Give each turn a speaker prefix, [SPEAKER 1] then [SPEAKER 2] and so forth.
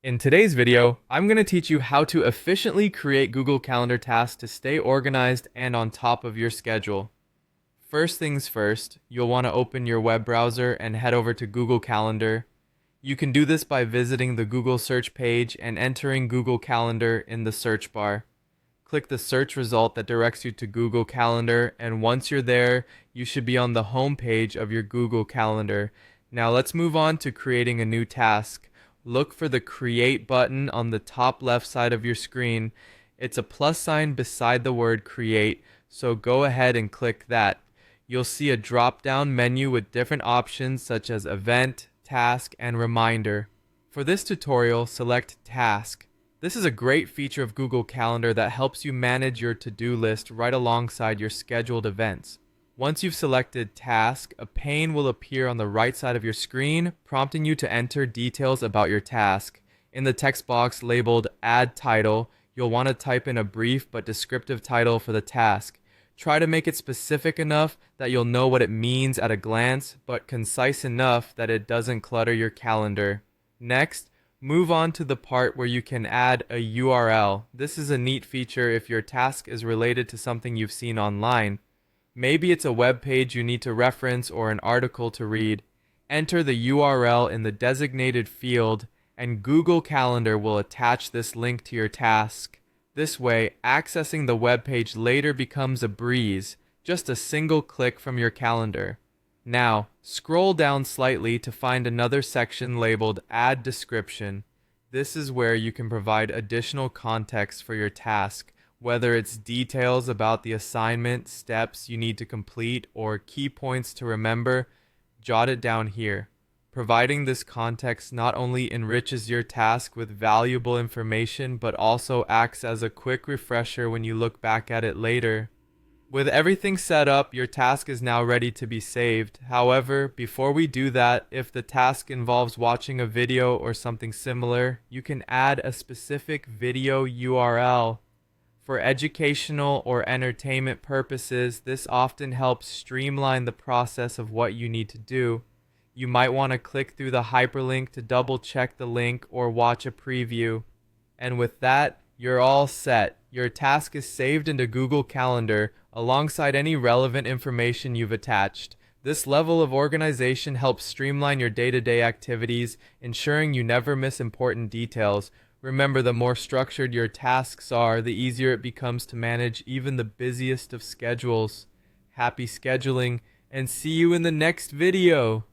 [SPEAKER 1] In today's video, I'm going to teach you how to efficiently create Google Calendar tasks to stay organized and on top of your schedule. First things first, you'll want to open your web browser and head over to Google Calendar. You can do this by visiting the Google search page and entering Google Calendar in the search bar. Click the search result that directs you to Google Calendar, and once you're there, you should be on the home page of your Google Calendar. Now let's move on to creating a new task. Look for the Create button on the top left side of your screen. It's a plus sign beside the word Create, so go ahead and click that. You'll see a drop-down menu with different options such as Event, Task, and Reminder. For this tutorial, select Task. This is a great feature of Google Calendar that helps you manage your to-do list right alongside your scheduled events. Once you've selected Task, a pane will appear on the right side of your screen, prompting you to enter details about your task. In the text box labeled Add Title, you'll want to type in a brief but descriptive title for the task. Try to make it specific enough that you'll know what it means at a glance, but concise enough that it doesn't clutter your calendar. Next, move on to the part where you can add a URL. This is a neat feature if your task is related to something you've seen online. Maybe it's a web page you need to reference or an article to read. Enter the URL in the designated field, and Google Calendar will attach this link to your task. This way, accessing the web page later becomes a breeze, just a single click from your calendar. Now, scroll down slightly to find another section labeled Add Description. This is where you can provide additional context for your task, whether it's details about the assignment, steps you need to complete, or key points to remember. Jot it down here. Providing this context not only enriches your task with valuable information, but also acts as a quick refresher when you look back at it later. With everything set up, your task is now ready to be saved. However, before we do that, if the task involves watching a video or something similar, you can add a specific video URL. For educational or entertainment purposes, this often helps streamline the process of what you need to do. You might want to click through the hyperlink to double check the link or watch a preview. And with that, you're all set. Your task is saved into Google Calendar alongside any relevant information you've attached. This level of organization helps streamline your day-to-day activities, ensuring you never miss important details. Remember, the more structured your tasks are, the easier it becomes to manage even the busiest of schedules. Happy scheduling, and see you in the next video!